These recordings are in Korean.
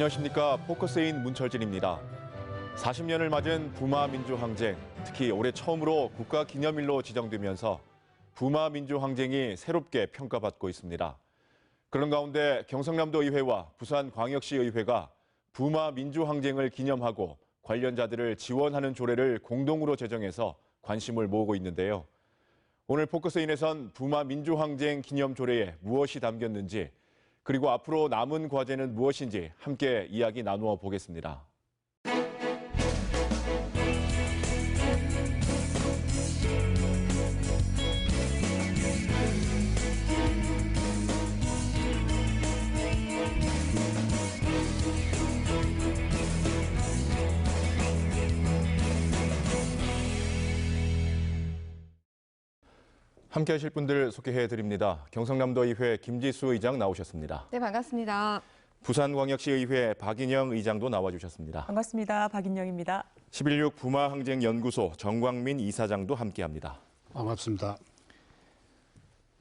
안녕하십니까. 포커스인 문철진입니다. 40년을 맞은 부마 민주항쟁, 특히 올해 처음으로 국가기념일로 지정되면서 부마 민주항쟁이 새롭게 평가받고 있습니다. 그런 가운데 경상남도 의회와 부산광역시 의회가 부마 민주항쟁을 기념하고 관련자들을 지원하는 조례를 공동으로 제정해서 관심을 모으고 있는데요. 오늘 포커스인에선 부마 민주항쟁 기념 조례에 무엇이 담겼는지, 그리고 앞으로 남은 과제는 무엇인지 함께 이야기 나누어 보겠습니다. 함께 하실 분들 소개해드립니다. 경상남도의회 김지수 의장 나오셨습니다. 네, 반갑습니다. 부산광역시의회 박인영 의장도 나와주셨습니다. 반갑습니다. 박인영입니다. 11.6 부마항쟁연구소 정광민 이사장도 함께합니다. 반갑습니다.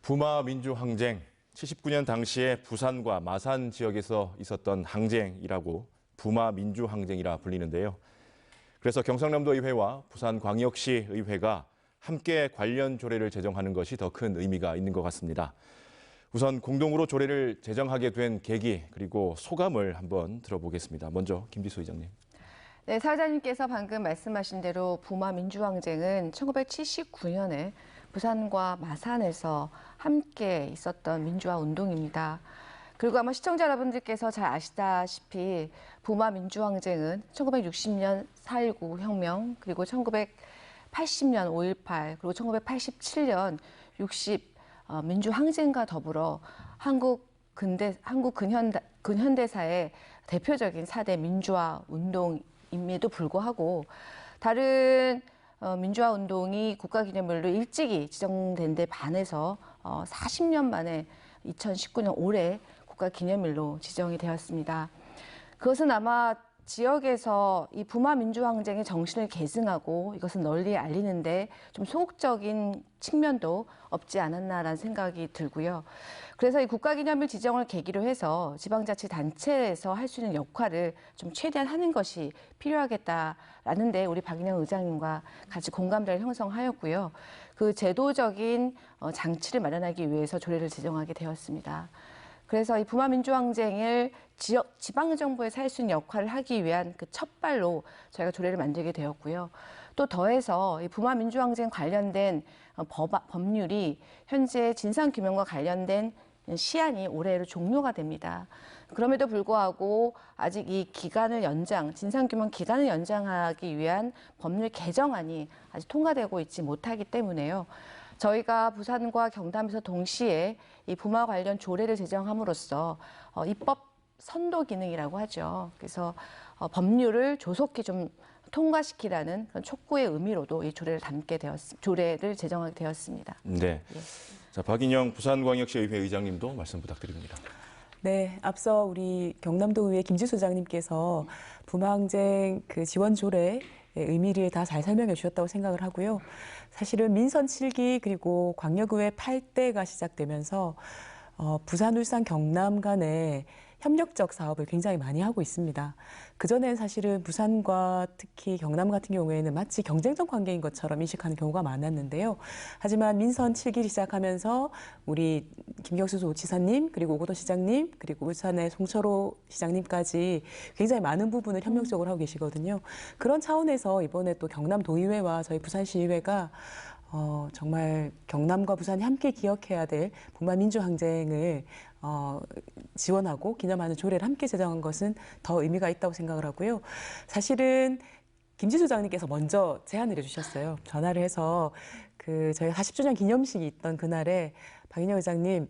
부마 민주항쟁, 79년 당시에 부산과 마산 지역에서 있었던 항쟁이라고 부마 민주항쟁이라 불리는데요. 그래서 경상남도의회와 부산광역시 의회가 함께 관련 조례를 제정하는 것이 더 큰 의미가 있는 것 같습니다. 우선 공동으로 조례를 제정하게 된 계기 그리고 소감을 한번 들어보겠습니다. 먼저 김지수 의장님. 네, 사장님께서 방금 말씀하신 대로 부마 민주항쟁은 1979년에 부산과 마산에서 함께 있었던 민주화 운동입니다. 그리고 아마 시청자 여러분들께서 잘 아시다시피 부마 민주항쟁은 1960년 4.19 혁명, 그리고 1980년 5.18, 그리고 1987년 60 민주항쟁과 더불어 한국 근현대사의 대표적인 4대 민주화 운동임에도 불구하고 다른 민주화 운동이 국가기념일로 일찍이 지정된 데 반해서 40년 만에 2019년 올해 국가기념일로 지정이 되었습니다. 그것은 아마 지역에서 이 부마 민주항쟁의 정신을 계승하고 이것을 널리 알리는데 좀 소극적인 측면도 없지 않았나라는 생각이 들고요. 그래서 이 국가기념일 지정을 계기로 해서 지방자치단체에서 할 수 있는 역할을 좀 최대한 하는 것이 필요하겠다라는데 우리 박인영 의장님과 같이 공감대를 형성하였고요. 그 제도적인 장치를 마련하기 위해서 조례를 제정하게 되었습니다. 그래서 이 부마 민주항쟁을 지방정부에서 할 수 있는 역할을 하기 위한 그 첫 발로 저희가 조례를 만들게 되었고요. 또 더해서 이 부마 민주항쟁 관련된 법률이 현재 진상규명과 관련된 시한이 올해로 종료가 됩니다. 그럼에도 불구하고 아직 이 기간을 진상규명 기간을 연장하기 위한 법률 개정안이 아직 통과되고 있지 못하기 때문에요. 저희가 부산과 경남에서 동시에 이 부마 관련 조례를 제정함으로써 입법 선도 기능이라고 하죠. 그래서 법률을 조속히 좀 통과시키라는 그런 촉구의 의미로도 이 조례를 제정하게 되었습니다. 네. 예. 자, 박인영 부산광역시의회 의장님도 말씀 부탁드립니다. 네, 앞서 우리 경남도의회 김지수 의장님께서 부마항쟁 그 지원 조례의 의미를 다 잘 설명해 주셨다고 생각을 하고요. 사실은 민선 7기 그리고 광역의회 8대가 시작되면서 부산, 울산, 경남 간의 협력적 사업을 굉장히 많이 하고 있습니다. 그전엔 사실은 부산과 특히 경남 같은 경우에는 마치 경쟁적 관계인 것처럼 인식하는 경우가 많았는데요. 하지만 민선 7기를 시작하면서 우리 김경수 지사님, 그리고 오고돈 시장님, 그리고 울산의 송철호 시장님까지 굉장히 많은 부분을 협력적으로 하고 계시거든요. 그런 차원에서 이번에 또 경남도의회와 저희 부산시의회가 정말 경남과 부산이 함께 기억해야 될 부마 민주항쟁을 지원하고 기념하는 조례를 함께 제정한 것은 더 의미가 있다고 생각을 하고요. 사실은 김지수 장님께서 먼저 제안을 해주셨어요. 전화를 해서 저희 40주년 기념식이 있던 그날에 박인영 의장님,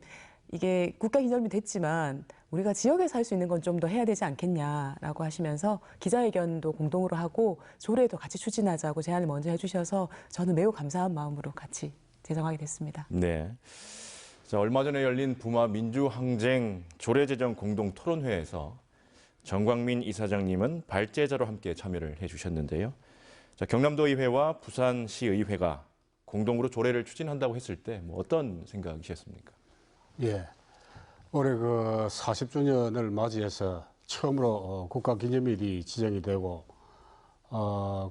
이게 국가기념일이 됐지만 우리가 지역에서 할 수 있는 건 좀 더 해야 되지 않겠냐라고 하시면서 기자회견도 공동으로 하고 조례도 같이 추진하자고 제안을 먼저 해주셔서 저는 매우 감사한 마음으로 같이 제정하게 됐습니다. 네. 자, 얼마 전에 열린 부마 민주항쟁 조례 제정 공동 토론회에서 정광민 이사장님은 발제자로 함께 참여를 해주셨는데요. 자, 경남도의회와 부산시의회가 공동으로 조례를 추진한다고 했을 때 어떤 생각이셨습니까? 예. 올해 40주년을 맞이해서 처음으로 국가기념일이 지정이 되고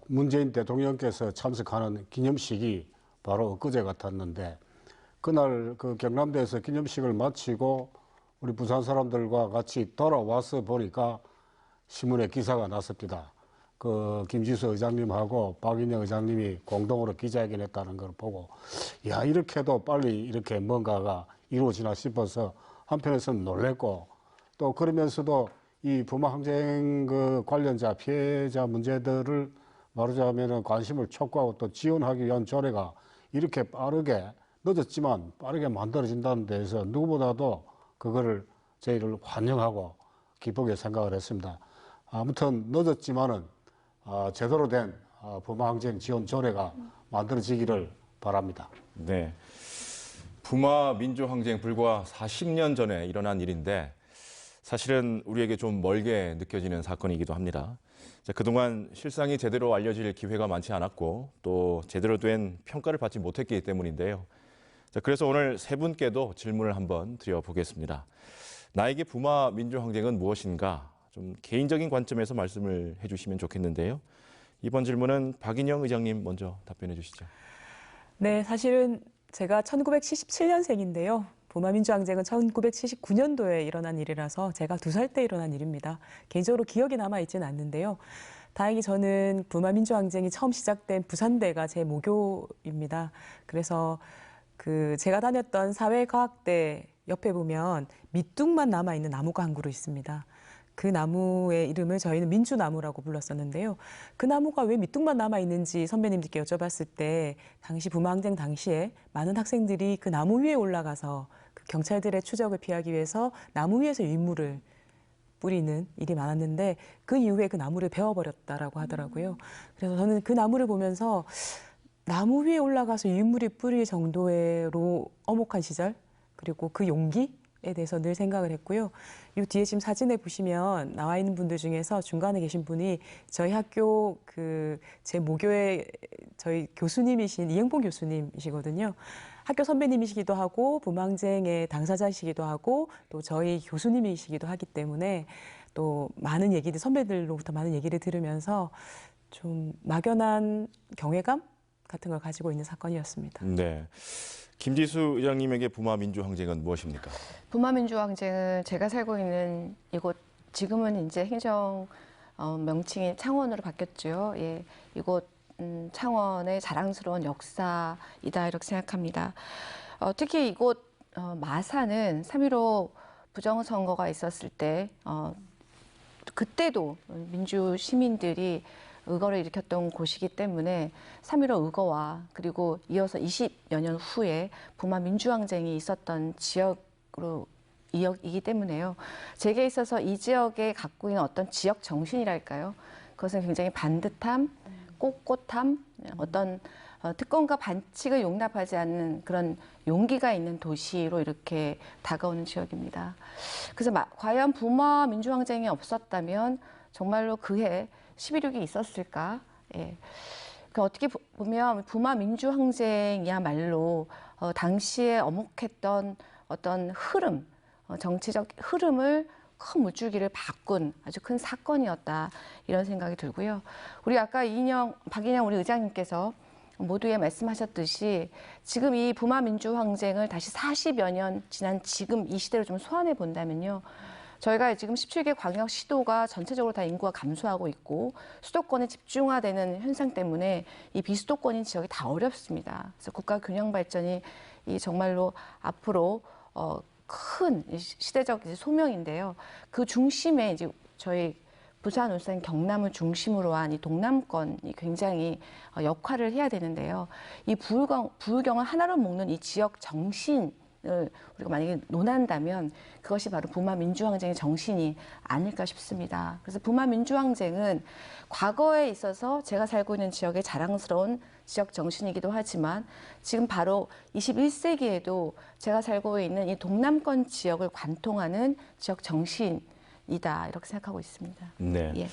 문재인 대통령께서 참석하는 기념식이 바로 엊그제 같았는데 그날 그 경남대에서 기념식을 마치고 우리 부산 사람들과 같이 돌아와서 보니까 신문에 기사가 났습니다. 그 김지수 의장님하고 박인영 의장님이 공동으로 기자회견했다는 걸 보고 야 이렇게도 빨리 이렇게 뭔가가 이루어지나 싶어서 한편에서는 놀랬고 또 그러면서도 이 부마항쟁 그 관련자 피해자 문제들을 말하자면 관심을 촉구하고 또 지원하기 위한 조례가 이렇게 빠르게 늦었지만 빠르게 만들어진다는 데에서 누구보다도 그거를 저희를 환영하고 기쁘게 생각을 했습니다. 아무튼 늦었지만은 제대로 된 부마항쟁 지원 조례가 만들어지기를 바랍니다. 네. 부마 민주항쟁 불과 40년 전에 일어난 일인데 사실은 우리에게 좀 멀게 느껴지는 사건이기도 합니다. 그동안 실상이 제대로 알려질 기회가 많지 않았고 또 제대로 된 평가를 받지 못했기 때문인데요. 그래서 오늘 세 분께도 질문을 한번 드려보겠습니다. 나에게 부마 민주항쟁은 무엇인가? 좀 개인적인 관점에서 말씀을 해주시면 좋겠는데요. 이번 질문은 박인영 의장님 먼저 답변해 주시죠. 네, 사실은 제가 1977년생인데요. 부마민주항쟁은 1979년도에 일어난 일이라서 제가 2살 때 일어난 일입니다. 개인적으로 기억이 남아있지는 않는데요. 다행히 저는 부마민주항쟁이 처음 시작된 부산대가 제 모교입니다. 그래서 제가 다녔던 사회과학대 옆에 보면 밑둥만 남아있는 나무가 한 그루 있습니다. 그 나무의 이름을 저희는 민주나무라고 불렀었는데요. 그 나무가 왜 밑둥만 남아있는지 선배님들께 여쭤봤을 때 당시 부마항쟁 당시에 많은 학생들이 그 나무 위에 올라가서 그 경찰들의 추적을 피하기 위해서 나무 위에서 유인물을 뿌리는 일이 많았는데 그 이후에 그 나무를 베어버렸다라고 하더라고요. 그래서 저는 그 나무를 보면서 나무 위에 올라가서 유인물이 뿌릴 정도로 엄혹한 시절 그리고 그 용기에 대해서 늘 생각을 했고요. 이 뒤에 지금 사진에 보시면 나와 있는 분들 중에서 중간에 계신 분이 저희 학교 제 모교의 저희 교수님이신 이행봉 교수님이시거든요. 학교 선배님이시기도 하고 부마항쟁의 당사자이시기도 하고 또 저희 교수님이시기도 하기 때문에 또 많은 얘기들 선배들로부터 많은 얘기를 들으면서 좀 막연한 경외감 같은 걸 가지고 있는 사건이었습니다. 네. 김지수 의장님에게 부마 민주항쟁은 무엇입니까? 부마 민주항쟁은 제가 살고 있는 이곳 지금은 이제 행정 명칭이 창원으로 바뀌었죠. 예, 이곳 창원의 자랑스러운 역사이다 이렇게 생각합니다. 특히 이곳 마산은 3.15 부정선거가 있었을 때 그때도 민주 시민들이 의거를 일으켰던 곳이기 때문에 3.15 의거와 그리고 이어서 20여 년 후에 부마 민주항쟁이 있었던 지역이기 때문에요. 제게 있어서 이 지역에 갖고 있는 어떤 지역 정신이랄까요? 그것은 굉장히 반듯함, 꼿꼿함, 어떤 특권과 반칙을 용납하지 않는 그런 용기가 있는 도시로 이렇게 다가오는 지역입니다. 그래서 과연 부마 민주항쟁이 없었다면 정말로 그해 11.6이 있었을까? 예. 어떻게 보면 부마 민주항쟁이야말로 당시에 엄혹했던 어떤 흐름, 정치적 흐름을 큰 물줄기를 바꾼 아주 큰 사건이었다 이런 생각이 들고요. 우리 아까 박인영 우리 의장님께서 모두에 말씀하셨듯이 지금 이 부마 민주항쟁을 다시 40여 년 지난 지금 이 시대로 좀 소환해 본다면요. 저희가 지금 17개 광역시도가 전체적으로 다 인구가 감소하고 있고 수도권에 집중화되는 현상 때문에 이 비수도권인 지역이 다 어렵습니다. 그래서 국가 균형 발전이 이 정말로 앞으로 큰 시대적 소명인데요. 그 중심에 이제 저희 부산, 울산, 경남을 중심으로 한 이 동남권이 굉장히 역할을 해야 되는데요. 이 부울경을 하나로 묶는 이 지역 정신 우리가 만약에 논한다면 그것이 바로 부마 민주항쟁의 정신이 아닐까 싶습니다. 그래서 부마 민주항쟁은 과거에 있어서 제가 살고 있는 지역의 자랑스러운 지역 정신이기도 하지만 지금 바로 21세기에도 제가 살고 있는 이 동남권 지역을 관통하는 지역 정신이다 이렇게 생각하고 있습니다. 네. 예.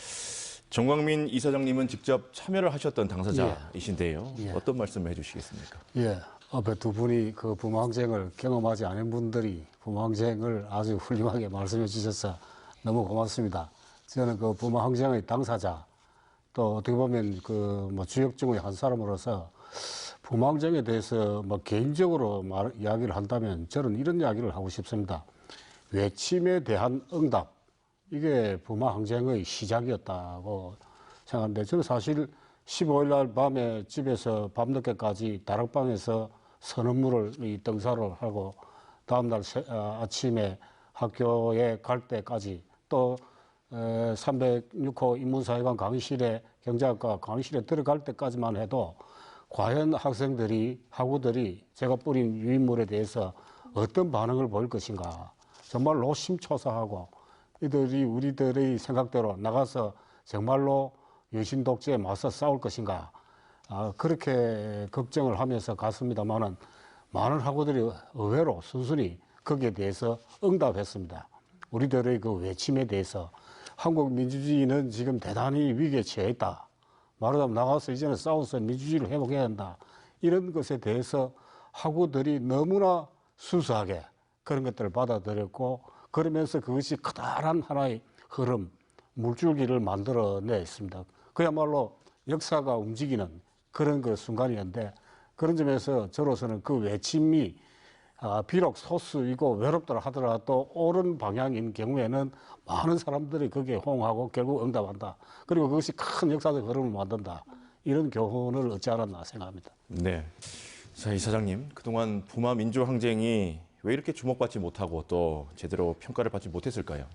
정광민 이사장님은 직접 참여를 하셨던 당사자이신데요. 예. 어떤 말씀을 해주시겠습니까? 예, 앞에 두 분이 그 부마항쟁을 경험하지 않은 분들이 부마항쟁을 아주 훌륭하게 말씀해 주셔서 너무 고맙습니다. 저는 그 부마 항쟁의 당사자 또 어떻게 보면 그 뭐 주역 중의 한 사람으로서 부마 항쟁에 대해서 뭐 개인적으로 이야기를 한다면 저는 이런 이야기를 하고 싶습니다. 외침에 대한 응답, 이게 부마 항쟁의 시작이었다고 생각하는데, 저는 사실 15일 날 밤에 집에서 밤늦게까지 다락방에서 선언문을 등사를 하고 다음날 아침에 학교에 갈 때까지 또 306호 인문사회관 강의실에 경제학과 강의실에 들어갈 때까지만 해도 과연 학우들이 제가 뿌린 유인물에 대해서 어떤 반응을 보일 것인가, 정말 노심초사하고 우리들의 생각대로 나가서 정말로 유신 독재에 맞서 싸울 것인가, 그렇게 걱정을 하면서 갔습니다만은 많은 학우들이 의외로 순순히 거기에 대해서 응답했습니다. 우리들의 그 외침에 대해서 한국 민주주의는 지금 대단히 위기에 처해 있다. 말하자면 나가서 이제는 싸워서 민주주의를 회복해야 한다. 이런 것에 대해서 학우들이 너무나 순수하게 그런 것들을 받아들였고, 그러면서 그것이 커다란 하나의 흐름, 물줄기를 만들어내 있습니다. 그야말로 역사가 움직이는 그런 그 순간이었는데, 그런 점에서 저로서는 그 외침이 비록 소수이고 외롭더라 하더라도 옳은 방향인 경우에는 많은 사람들이 거기에 호응하고 결국 응답한다. 그리고 그것이 큰 역사적 흐름을 만든다. 이런 교훈을 얻지 않았나 생각합니다. 네. 자, 이사장님, 그동안 부마 민주항쟁이 왜 이렇게 주목받지 못하고 또 제대로 평가를 받지 못했을까요?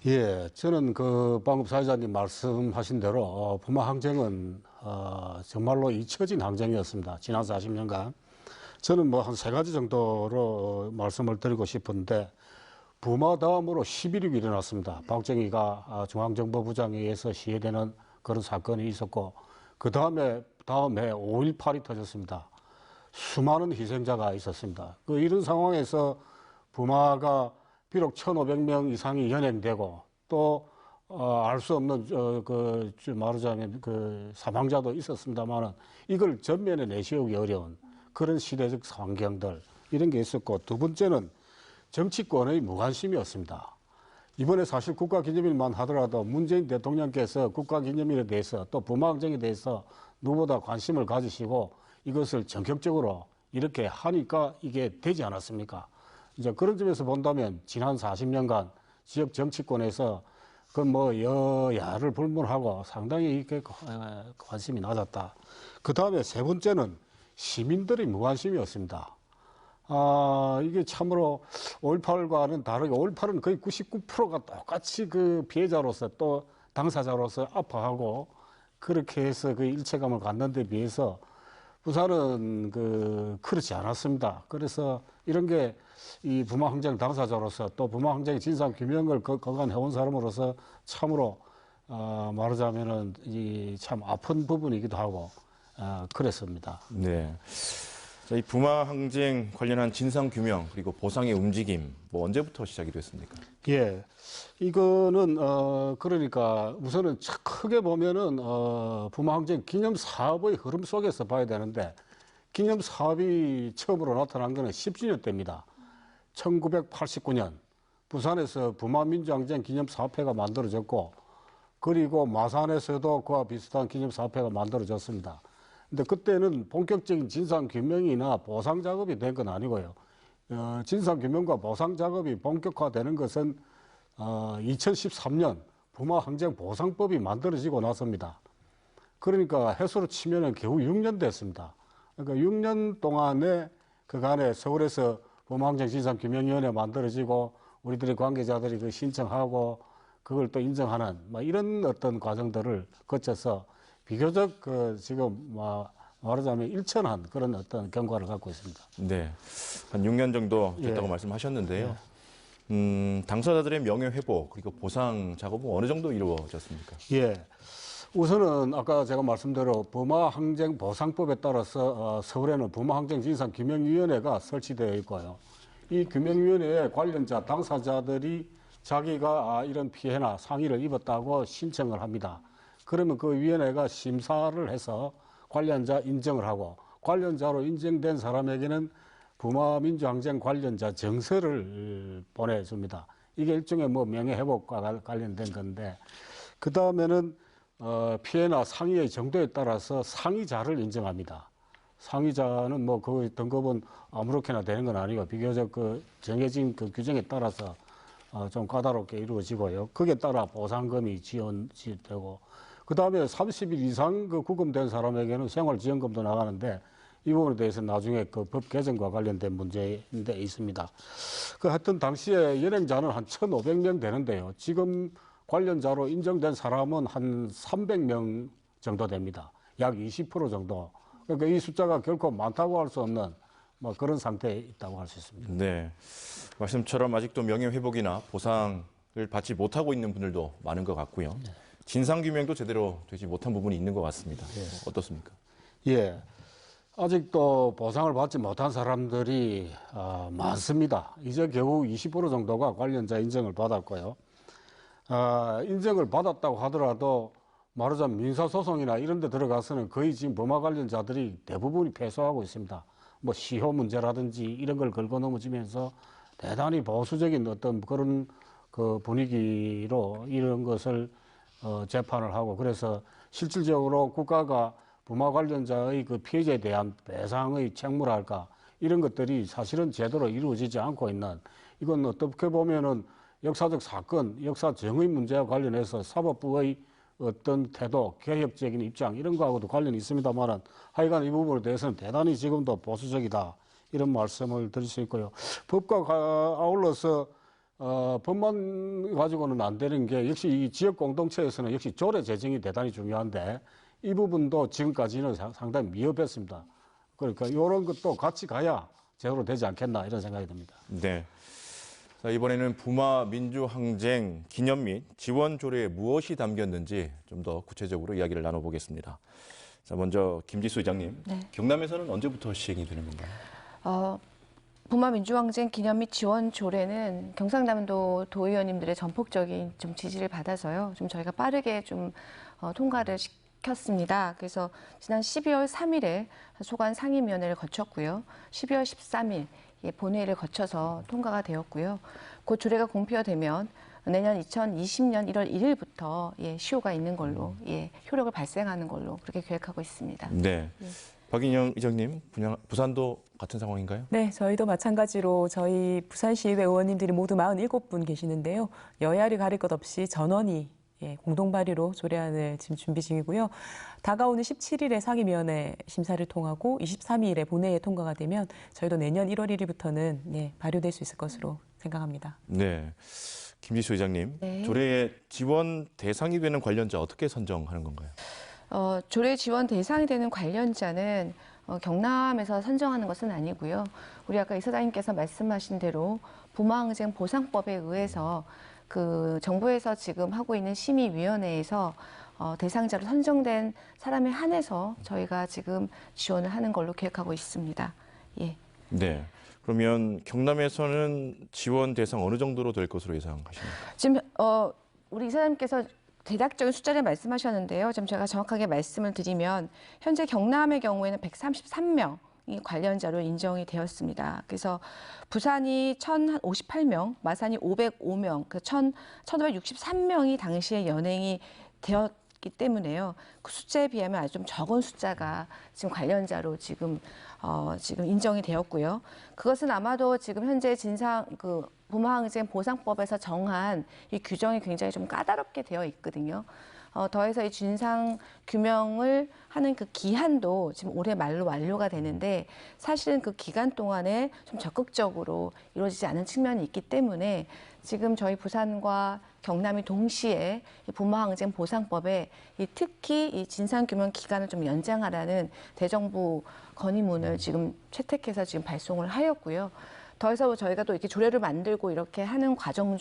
예, 저는 그 방금 사회자님 말씀하신 대로 부마 항쟁은 정말로 잊혀진 항쟁이었습니다. 지난 40년간. 저는 뭐 한 3가지 정도로 말씀을 드리고 싶은데, 부마 다음으로 11.6이 일어났습니다. 박정희가 중앙정보부장에 의해서 시해되는 그런 사건이 있었고, 그 다음에 5.18이 터졌습니다. 수많은 희생자가 있었습니다. 이런 상황에서 부마가 비록 1,500명 이상이 연행되고 또 알 수 없는 말하자면 그 사망자도 있었습니다만은 이걸 전면에 내세우기 어려운 그런 시대적 환경들, 이런 게 있었고, 두 번째는 정치권의 무관심이었습니다. 이번에 사실 국가기념일만 하더라도 문재인 대통령께서 국가기념일에 대해서 또 부마항쟁에 대해서 누구보다 관심을 가지시고 이것을 전격적으로 이렇게 하니까 이게 되지 않았습니까? 이제 그런 점에서 본다면 지난 40년간 지역 정치권에서 그 뭐 여야를 불문하고 상당히 이렇게 관심이 낮았다. 그 다음에 세 번째는 시민들의 무관심이었습니다. 이게 참으로 5.18과는 다르게 5.18은 거의 99%가 똑같이 그 피해자로서 또 당사자로서 아파하고 그렇게 해서 그 일체감을 갖는 데 비해서 부산은 그렇지 않았습니다. 그래서 이런 게 이 부마 항쟁 당사자로서 또 부마 항쟁의 진상 규명을 거간해온 사람으로서 참으로 말하자면은 이 참 아픈 부분이기도 하고 그랬습니다. 네. 자, 이 부마 항쟁 관련한 진상 규명 그리고 보상의 움직임 뭐 언제부터 시작이 됐습니까? 예, 이거는 그러니까 우선은 크게 보면은 부마 항쟁 기념 사업의 흐름 속에서 봐야 되는데, 기념 사업이 처음으로 나타난 것은 10주년 때입니다. 1989년 부산에서 부마 민주항쟁 기념 사업회가 만들어졌고, 그리고 마산에서도 그와 비슷한 기념 사업회가 만들어졌습니다. 근데 그때는 본격적인 진상 규명이나 보상 작업이 된 건 아니고요. 진상 규명과 보상 작업이 본격화되는 것은 2013년 부마 항쟁 보상법이 만들어지고 나서입니다. 그러니까 해수로 치면은 겨우 6년 됐습니다. 그러니까 6년 동안에 그간에 서울에서 부마 항쟁 진상 규명위원회 만들어지고 우리들의 관계자들이 그 신청하고 그걸 또 인정하는 이런 어떤 과정들을 거쳐서 비교적 지금 말하자면 일천한 그런 어떤 경과를 갖고 있습니다. 네, 한 6년 정도 됐다고 예. 말씀하셨는데요. 당사자들의 명예 회복 그리고 보상 작업은 어느 정도 이루어졌습니까? 예, 우선은 아까 제가 말씀대로 부마 항쟁 보상법에 따라서 서울에는 부마 항쟁 진상 규명위원회가 설치되어 있고요. 이 규명위원회에 관련자 당사자들이 자기가 이런 피해나 상해를 입었다고 신청을 합니다. 그러면 그 위원회가 심사를 해서 관련자 인정을 하고, 관련자로 인정된 사람에게는 부마 민주항쟁 관련자 정서를 보내줍니다. 이게 일종의 뭐 명예회복과 관련된 건데 그 다음에는 피해나 상해의 정도에 따라서 상위자를 인정합니다. 상위자는 뭐 그 등급은 아무렇게나 되는 건 아니고 비교적 그 정해진 그 규정에 따라서 좀 까다롭게 이루어지고요. 거기에 따라 보상금이 지원되고 그 다음에 30일 이상 그 구금된 사람에게는 생활지원금도 나가는데 이 부분에 대해서 나중에 그 법 개정과 관련된 문제인데 있습니다. 그 하여튼 당시에 연행자는 한 1,500명 되는데요. 지금 관련자로 인정된 사람은 한 300명 정도 됩니다. 약 20% 정도. 그러니까 이 숫자가 결코 많다고 할 수 없는 뭐 그런 상태에 있다고 할 수 있습니다. 네. 말씀처럼 아직도 명예회복이나 보상을 받지 못하고 있는 분들도 많은 것 같고요. 진상규명도 제대로 되지 못한 부분이 있는 것 같습니다. 어떻습니까? 예. 아직도 보상을 받지 못한 사람들이 많습니다. 이제 겨우 20% 정도가 관련자 인정을 받았고요. 인정을 받았다고 하더라도 말하자면 민사소송이나 이런 데 들어가서는 거의 지금 범죄 관련자들이 대부분이 패소하고 있습니다. 뭐 시효 문제라든지 이런 걸 걸고 넘어지면서 대단히 보수적인 어떤 그런 그 분위기로 이런 것을 재판을 하고 그래서 실질적으로 국가가 부마 관련자의 그 피해자에 대한 배상의 책무랄까 이런 것들이 사실은 제대로 이루어지지 않고 있는 이건 어떻게 보면은 역사적 사건, 역사 정의 문제와 관련해서 사법부의 어떤 태도, 개혁적인 입장 이런 거하고도 관련이 있습니다만은 하여간 이 부분에 대해서는 대단히 지금도 보수적이다 이런 말씀을 드릴 수 있고요. 법과 아울러서 법만 가지고는 안 되는 게 역시 이 지역 공동체에서는 역시 조례 제정이 대단히 중요한데 이 부분도 지금까지는 상당히 미흡했습니다. 그러니까 이런 것도 같이 가야 제대로 되지 않겠나 이런 생각이 듭니다. 네. 자, 이번에는 부마 민주항쟁 기념 및 지원 조례에 무엇이 담겼는지 좀 더 구체적으로 이야기를 나눠보겠습니다. 자, 먼저 김지수 의장님, 네. 경남에서는 언제부터 시행이 되는 건가요? 부마 민주항쟁 기념 및 지원 조례는 경상남도 도의원님들의 전폭적인 좀 지지를 받아서요. 좀 저희가 빠르게 좀 통과를 시켰습니다. 그래서 지난 12월 3일에 소관 상임위원회를 거쳤고요. 12월 13일 본회의를 거쳐서 통과가 되었고요. 그 조례가 공표되면 내년 2020년 1월 1일부터 시효가 있는 걸로 효력을 발생하는 걸로 그렇게 계획하고 있습니다. 네. 박인영 의장님, 부산도 같은 상황인가요? 네, 저희도 마찬가지로 저희 부산시의회 의원님들이 모두 47분 계시는데요. 여야를 가릴 것 없이 전원이 공동 발의로 조례안을 지금 준비 중이고요. 다가오는 17일에 상임위원회 심사를 통하고 23일에 본회의에 통과가 되면 저희도 내년 1월 1일부터는 발효될 수 있을 것으로 생각합니다. 네. 김지수 의장님, 네. 조례에 지원 대상이 되는 관련자 어떻게 선정하는 건가요? 조례 지원 대상이 되는 관련자는 경남에서 선정하는 것은 아니고요. 우리 아까 이사장님께서 말씀하신 대로 부마항쟁 보상법에 의해서 그 정부에서 지금 하고 있는 심의위원회에서 대상자로 선정된 사람에 한해서 저희가 지금 지원을 하는 걸로 계획하고 있습니다. 예. 네. 그러면 경남에서는 지원 대상 어느 정도로 될 것으로 예상하십니까? 지금 우리 이사장님께서 대략적인 숫자를 말씀하셨는데요. 좀 제가 정확하게 말씀을 드리면 현재 경남의 경우에는 133명. 이 관련자로 인정이 되었습니다. 그래서 부산이 1,058명, 마산이 505명, 그 1,563명이 당시에 연행이 되었기 때문에요. 그 숫자에 비하면 아주 좀 적은 숫자가 지금 관련자로 지금 인정이 되었고요. 그것은 아마도 지금 현재 부마항쟁 보상법에서 정한 이 규정이 굉장히 좀 까다롭게 되어 있거든요. 더해서 이 진상 규명을 하는 그 기한도 지금 올해 말로 완료가 되는데 사실은 그 기간 동안에 좀 적극적으로 이루어지지 않은 측면이 있기 때문에 지금 저희 부산과 경남이 동시에 이 부마항쟁 보상법에 특히 이 진상 규명 기간을 좀 연장하라는 대정부 건의문을 지금 채택해서 지금 발송을 하였고요. 더해서 저희가 또 이렇게 조례를 만들고 이렇게 하는 과정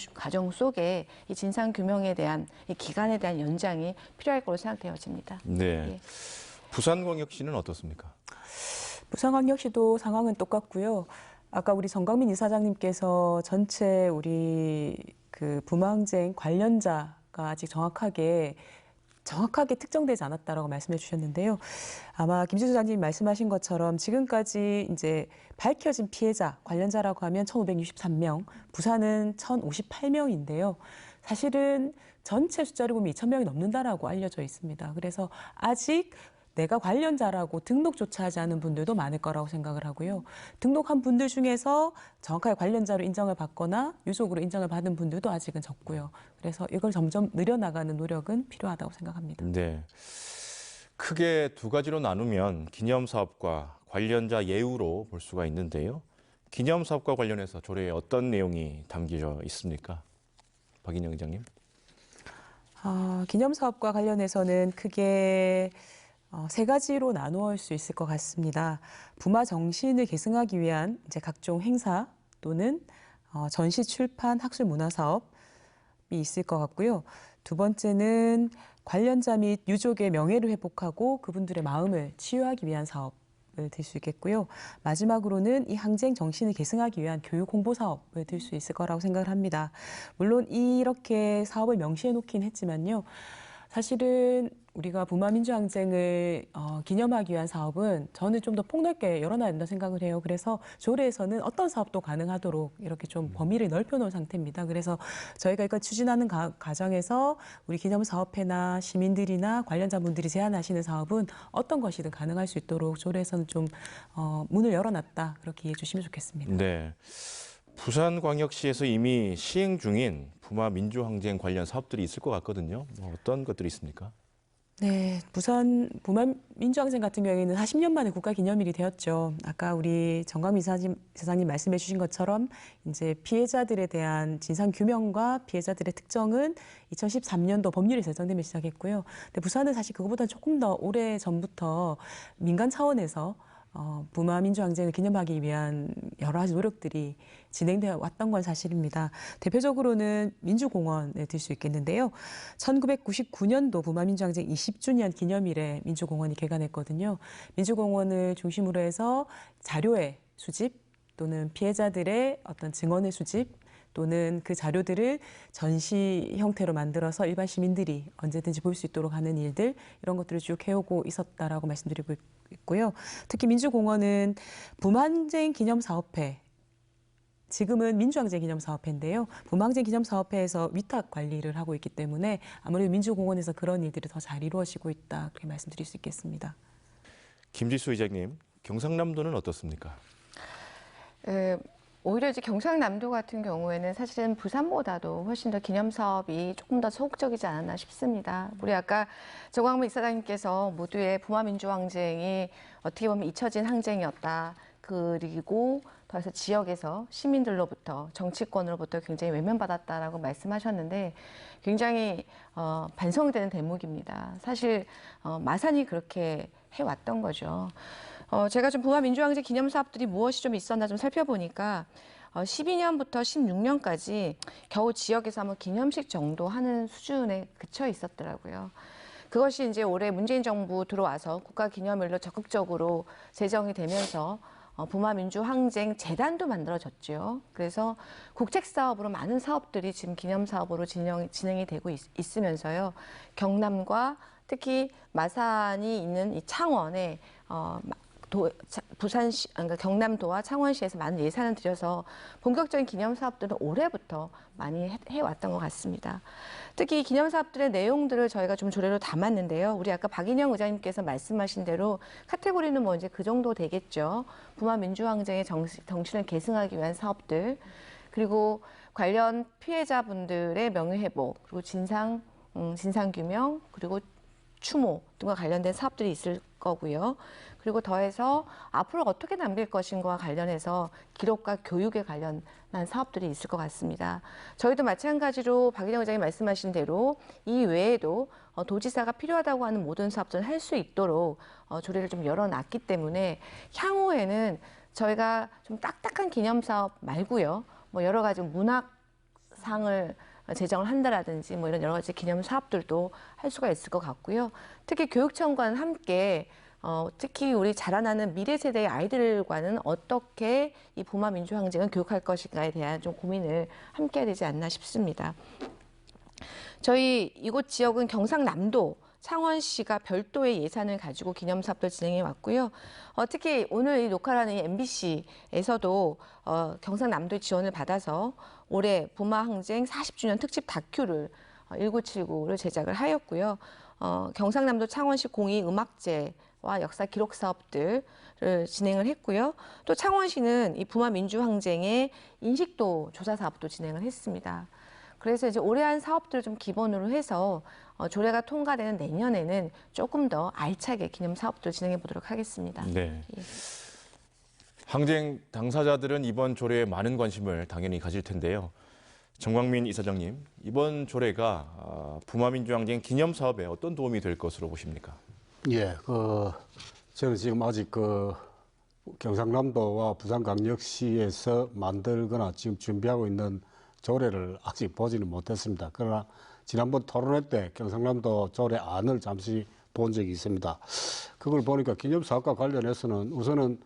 속에 이 진상 규명에 대한 이 기간에 대한 연장이 필요할 것으로 생각되어집니다. 네. 예. 부산광역시는 어떻습니까? 부산광역시도 상황은 똑같고요. 아까 우리 정광민 이사장님께서 전체 우리 그 부마항쟁 관련자가 아직 정확하게 정확하게 특정되지 않았다라고 말씀해 주셨는데요. 아마 김지수 소장님 말씀하신 것처럼 지금까지 이제 밝혀진 피해자 관련자라고 하면 1,563명, 부산은 1,058명인데요. 사실은 전체 숫자를 보면 2,000명이 넘는다라고 알려져 있습니다. 그래서 아직 내가 관련자라고 등록조차 하지 않은 분들도 많을 거라고 생각을 하고요. 등록한 분들 중에서 정확하게 관련자로 인정을 받거나 유족으로 인정을 받은 분들도 아직은 적고요. 그래서 이걸 점점 늘려나가는 노력은 필요하다고 생각합니다. 네. 크게 두 가지로 나누면 기념사업과 관련자 예우로 볼 수가 있는데요. 기념사업과 관련해서 조례에 어떤 내용이 담겨져 있습니까? 박인영 의장님. 기념사업과 관련해서는 크게 세 가지로 나누어 수 있을 것 같습니다. 부마 정신을 계승하기 위한 이제 각종 행사 또는 전시, 출판, 학술, 문화 사업이 있을 것 같고요. 두 번째는 관련자 및 유족의 명예를 회복하고 그분들의 마음을 치유하기 위한 사업을 들 수 있겠고요. 마지막으로는 이 항쟁 정신을 계승하기 위한 교육 홍보 사업을 들 수 있을 거라고 생각을 합니다. 물론 이렇게 사업을 명시해 놓긴 했지만요. 사실은 우리가 부마 민주항쟁을 기념하기 위한 사업은 저는 좀 더 폭넓게 열어놔야 된다 생각을 해요. 그래서 조례에서는 어떤 사업도 가능하도록 이렇게 좀 범위를 넓혀놓은 상태입니다. 그래서 저희가 이걸 추진하는 과정에서 우리 기념사업회나 시민들이나 관련자분들이 제안하시는 사업은 어떤 것이든 가능할 수 있도록 조례에서는 좀 문을 열어놨다 그렇게 이해해 주시면 좋겠습니다. 네. 부산광역시에서 이미 시행 중인 부마 민주항쟁 관련 사업들이 있을 것 같거든요. 어떤 것들이 있습니까? 네, 부산 부마 민주항쟁 같은 경우에는 40년 만에 국가기념일이 되었죠. 아까 우리 정광민 이사장님 말씀해 주신 것처럼 이제 피해자들에 대한 진상 규명과 피해자들의 특정은 2013년도 법률이 제정되면 시작했고요. 근데 부산은 사실 그거보다 조금 더 오래 전부터 민간 차원에서 부마 민주항쟁을 기념하기 위한 여러 가지 노력들이 진행되어 왔던 건 사실입니다. 대표적으로는 민주공원에 들 수 있겠는데요. 1999년도 부마 민주항쟁 20주년 기념일에 민주공원이 개관했거든요. 민주공원을 중심으로 해서 자료의 수집 또는 피해자들의 어떤 증언의 수집 또는 그 자료들을 전시 형태로 만들어서 일반 시민들이 언제든지 볼 수 있도록 하는 일들 이런 것들을 쭉 해오고 있었다라고 말씀드리고 있고요. 특히 민주공원은 부마항쟁 기념사업회 지금은 민주항쟁 기념사업회인데요. 부마항쟁 기념사업회에서 위탁 관리를 하고 있기 때문에 아무래도 민주공원에서 그런 일들이 더 잘 이루어지고 있다 그렇게 말씀드릴 수 있겠습니다. 김지수 의장님, 경상남도는 어떻습니까? 오히려 이제 경상남도 같은 경우에는 사실은 부산보다도 훨씬 더 기념사업이 조금 더 소극적이지 않았나 싶습니다. 우리 아까 정광민 이사장님께서 모두의 부마민주항쟁이 어떻게 보면 잊혀진 항쟁이었다. 그리고 더해서 지역에서 시민들로부터 정치권으로부터 굉장히 외면받았다라고 말씀하셨는데 굉장히 반성되는 대목입니다. 사실 마산이 그렇게 해왔던 거죠. 제가 좀 부마 민주항쟁 기념 사업들이 무엇이 좀 있었나 좀 살펴보니까 12년부터 16년까지 겨우 지역에서 한번 기념식 정도 하는 수준에 그쳐 있었더라고요. 그것이 이제 올해 문재인 정부 들어와서 국가기념일로 적극적으로 제정이 되면서 부마 민주항쟁 재단도 만들어졌죠. 그래서 국책 사업으로 많은 사업들이 지금 기념 사업으로 진행이 되고 있으면서요. 경남과 특히 마산이 있는 이 창원에 부산시, 그러니까 경남도와 창원시에서 많은 예산을 들여서 본격적인 기념 사업들은 올해부터 많이 해왔던 것 같습니다. 특히 이 기념 사업들의 내용들을 저희가 좀 조례로 담았는데요. 우리 아까 박인영 의장님께서 말씀하신 대로 카테고리는 뭐 이제 그 정도 되겠죠. 부마 민주항쟁의 정신을 계승하기 위한 사업들, 그리고 관련 피해자분들의 명예회복, 그리고 진상규명, 그리고 추모 등과 관련된 사업들이 있을 거고요. 그리고 더해서 앞으로 어떻게 남길 것인가와 관련해서 기록과 교육에 관련한 사업들이 있을 것 같습니다. 저희도 마찬가지로 박인영 의장이 말씀하신 대로 이 외에도 도지사가 필요하다고 하는 모든 사업들을 할 수 있도록 조례를 좀 열어놨기 때문에 향후에는 저희가 좀 딱딱한 기념사업 말고요. 뭐 여러 가지 문학상을 제정을 한다라든지 뭐 이런 여러 가지 기념 사업들도 할 수가 있을 것 같고요. 특히 교육청과는 함께 특히 우리 자라나는 미래 세대의 아이들과는 어떻게 이 부마 민주항쟁을 교육할 것인가에 대한 좀 고민을 함께 해야 되지 않나 싶습니다. 저희 이곳 지역은 경상남도 창원시가 별도의 예산을 가지고 기념사업들 진행해 왔고요. 특히 오늘 이 녹화라는 MBC에서도 경상남도의 지원을 받아서 올해 부마항쟁 40주년 특집 다큐를 1979를 제작을 하였고요. 경상남도 창원시 공익 음악제와 역사 기록 사업들을 진행을 했고요. 또 창원시는 이 부마 민주항쟁의 인식도 조사 사업도 진행을 했습니다. 그래서 이제 올해 한 사업들을 좀 기본으로 해서 조례가 통과되는 내년에는 조금 더 알차게 기념 사업들을 진행해 보도록 하겠습니다. 네. 예. 항쟁 당사자들은 이번 조례에 많은 관심을 당연히 가질 텐데요. 정광민 이사장님, 이번 조례가 부마민주항쟁 기념 사업에 어떤 도움이 될 것으로 보십니까? 예, 저는 지금 아직 경상남도와 부산광역시에서 만들거나 지금 준비하고 있는 조례를 아직 보지는 못했습니다. 그러나 지난번 토론회 때 경상남도 조례 안을 잠시 본 적이 있습니다. 그걸 보니까 기념사업과 관련해서는 우선은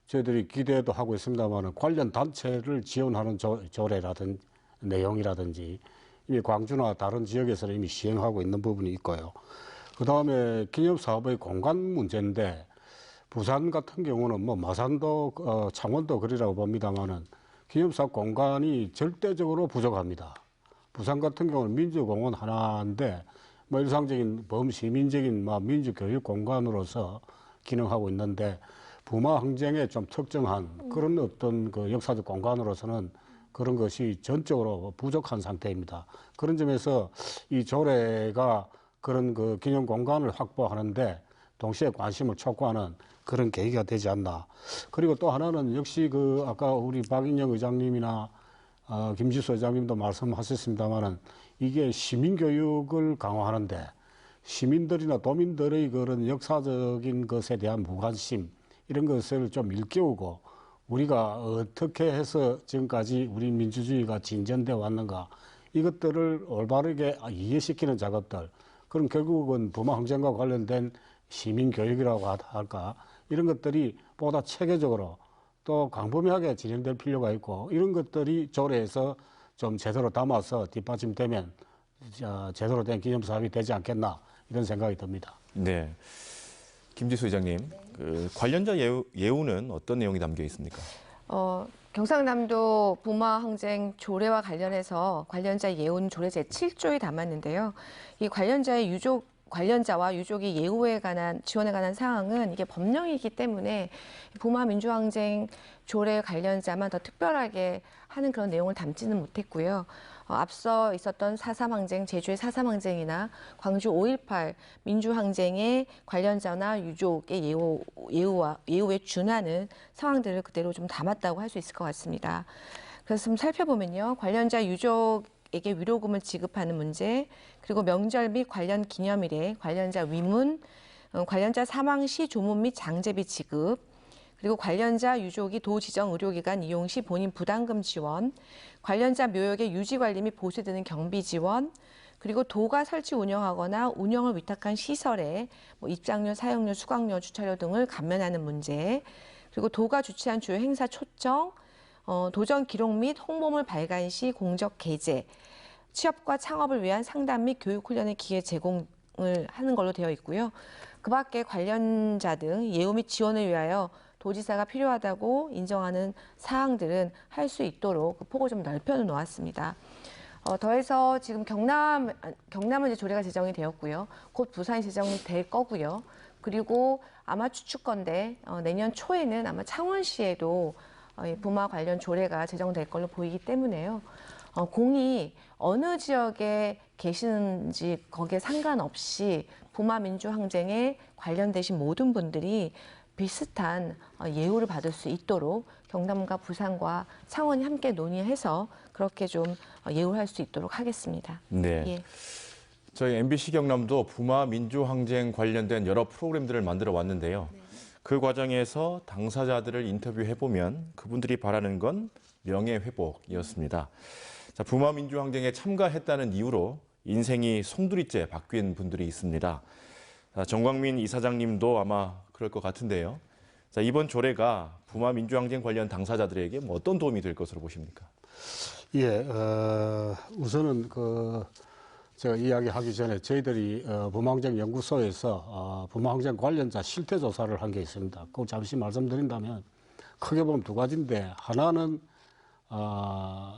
저희들이 기대도 하고 있습니다만 관련 단체를 지원하는 조례라든지 내용이라든지 이미 광주나 다른 지역에서는 이미 시행하고 있는 부분이 있고요. 그 다음에 기념사업의 공간 문제인데 부산 같은 경우는 뭐 마산도 창원도 그리라고 봅니다만은 기념사업 공간이 절대적으로 부족합니다. 부산 같은 경우는 민주공원 하나인데 뭐 일상적인 범시민적인 민주교육 공간으로서 기능하고 있는데 부마항쟁에 좀 특정한 그런 어떤 그 역사적 공간으로서는 그런 것이 전적으로 부족한 상태입니다. 그런 점에서 이 조례가 그런 그 기념 공간을 확보하는데 동시에 관심을 촉구하는 그런 계기가 되지 않나. 그리고 또 하나는 역시 아까 우리 박인영 의장님이나 김지수 의장님도 말씀하셨습니다만은 이게 시민교육을 강화하는데 시민들이나 도민들의 그런 역사적인 것에 대한 무관심 이런 것을 좀 일깨우고 우리가 어떻게 해서 지금까지 우리 민주주의가 진전되어 왔는가 이것들을 올바르게 이해시키는 작업들 그럼 결국은 부마항쟁과 관련된 시민교육이라고 할까 이런 것들이 보다 체계적으로 또 광범위하게 진행될 필요가 있고 이런 것들이 조례에서 좀 제대로 담아서 뒷받침되면 제대로 된 기념사업이 되지 않겠나 이런 생각이 듭니다. 네. 김지수 의장님, 관련자 예우는 어떤 내용이 담겨 있습니까? 경상남도 부마항쟁 조례와 관련해서 관련자 예우는 조례 제7조에 담았는데요. 이 관련자와 유족이 예우에 관한 지원에 관한 사항은 이게 법령이기 때문에 부마민주항쟁 조례 관련자만 더 특별하게 하는 그런 내용을 담지는 못했고요. 앞서 있었던 4.3항쟁, 제주의 4.3항쟁이나 광주 5.18 민주항쟁의 관련자나 유족의 예우에 준하는 상황들을 그대로 좀 담았다고 할 수 있을 것 같습니다. 그래서 좀 살펴보면요. 관련자 유족에게 위로금을 지급하는 문제, 그리고 명절 및 관련 기념일에 관련자 위문, 관련자 사망 시 조문 및 장제비 지급, 그리고 관련자 유족이 도 지정 의료기관 이용 시 본인 부담금 지원, 관련자 묘역의 유지 관리 및 보수 드는 경비 지원, 그리고 도가 설치 운영하거나 운영을 위탁한 시설에 입장료, 사용료, 수강료, 주차료 등을 감면하는 문제, 그리고 도가 주최한 주요 행사 초청, 도정 기록 및 홍보물 발간 시 공적 게재, 취업과 창업을 위한 상담 및 교육 훈련의 기회 제공을 하는 걸로 되어 있고요. 그 밖에 관련자 등 예우 및 지원을 위하여 도지사가 필요하다고 인정하는 사항들은 할 수 있도록 그 폭을 좀 넓혀 놓았습니다. 더해서 지금 경남은 이제 조례가 제정이 되었고요. 곧 부산이 제정이 될 거고요. 그리고 아마 추측건데 내년 초에는 아마 창원시에도 부마 관련 조례가 제정될 걸로 보이기 때문에요. 공이 어느 지역에 계시는지 거기에 상관없이 부마 민주항쟁에 관련되신 모든 분들이 비슷한 예우를 받을 수 있도록 경남과 부산과 창원이 함께 논의해서 그렇게 좀 예우할 수 있도록 하겠습니다. 네. 예. 저희 MBC 경남도 부마 민주항쟁 관련된 여러 프로그램들을 만들어 왔는데요. 그 과정에서 당사자들을 인터뷰해보면 그분들이 바라는 건 명예회복이었습니다. 자, 부마 민주항쟁에 참가했다는 이유로 인생이 송두리째 바뀐 분들이 있습니다. 자, 정광민 이사장님도 아마 그럴 것 같은데요. 자, 이번 조례가 부마 민주항쟁 관련 당사자들에게 어떤 도움이 될 것으로 보십니까? 예, 우선은 제가 이야기하기 전에 저희들이 부마항쟁 연구소에서 부마항쟁 관련자 실태 조사를 한 게 있습니다. 그거 잠시 말씀드린다면 크게 보면 두 가지인데, 하나는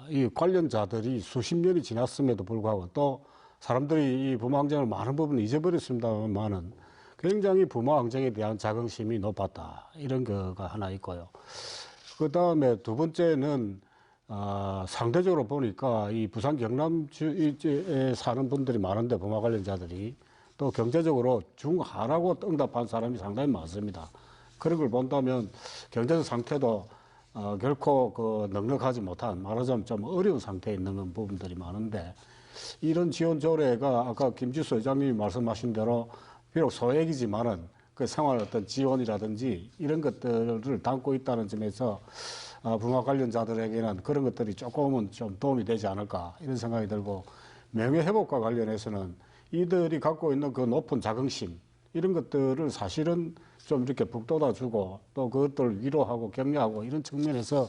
이 관련자들이 수십 년이 지났음에도 불구하고 또 사람들이 이 부마항쟁을 많은 부분을 잊어버렸습니다만은 굉장히 부마항쟁에 대한 자긍심이 높았다, 이런 거가 하나 있고요. 그 다음에 두 번째는 상대적으로 보니까 이 부산 경남주에 사는 분들이 많은데, 부마 관련자들이 또 경제적으로 중하라고 응답한 사람이 상당히 많습니다. 그런 걸 본다면 경제적 상태도 결코 그 넉넉하지 못한, 말하자면 좀 어려운 상태에 있는 부분들이 많은데, 이런 지원 조례가 아까 김지수 의장님이 말씀하신 대로 비록 소액이지만은 그 생활 어떤 지원이라든지 이런 것들을 담고 있다는 점에서 부마 관련자들에게는 그런 것들이 조금은 좀 도움이 되지 않을까, 이런 생각이 들고, 명예회복과 관련해서는 이들이 갖고 있는 그 높은 자긍심, 이런 것들을 사실은 좀 이렇게 북돋아주고 또 그것들을 위로하고 격려하고, 이런 측면에서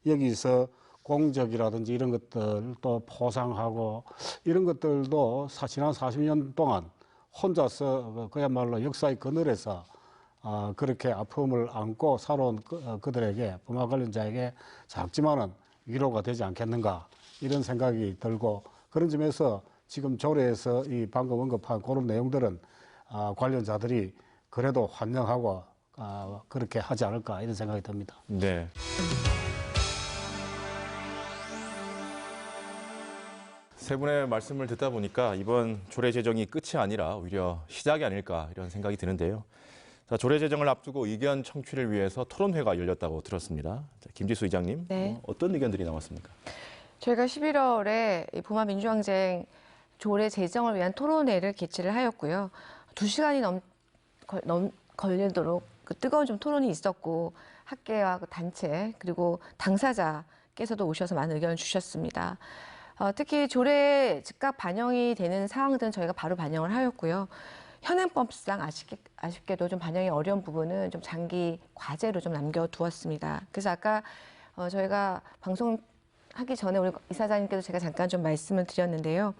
여기서 공적이라든지 이런 것들 또 포상하고, 이런 것들도 지난 40년 동안 혼자서 그야말로 역사의 그늘에서 그렇게 아픔을 안고 살아온 그들에게, 부마 관련자에게 작지만은 위로가 되지 않겠는가, 이런 생각이 들고, 그런 점에서 지금 조례에서 이 방금 언급한 그런 내용들은 관련자들이 그래도 환영하고 그렇게 하지 않을까, 이런 생각이 듭니다. 네. 세 분의 말씀을 듣다 보니까 이번 조례 제정이 끝이 아니라 오히려 시작이 아닐까, 이런 생각이 드는데요. 자, 조례 제정을 앞두고 의견 청취를 위해서 토론회가 열렸다고 들었습니다. 자, 김지수 의장님, 네. 어떤 의견들이 나왔습니까? 저희가 11월에 부마 민주항쟁 조례 제정을 위한 토론회를 개최를 하였고요. 2시간이 걸리도록 그 뜨거운 좀 토론이 있었고, 학계와 그 단체 그리고 당사자께서도 오셔서 많은 의견을 주셨습니다. 특히 조례에 즉각 반영이 되는 사항들은 저희가 바로 반영을 하였고요. 현행법상 아쉽게도 좀 반영이 어려운 부분은 좀 장기 과제로 좀 남겨두었습니다. 그래서 아까 저희가 방송하기 전에 우리 이사장님께도 제가 잠깐 좀 말씀을 드렸는데요.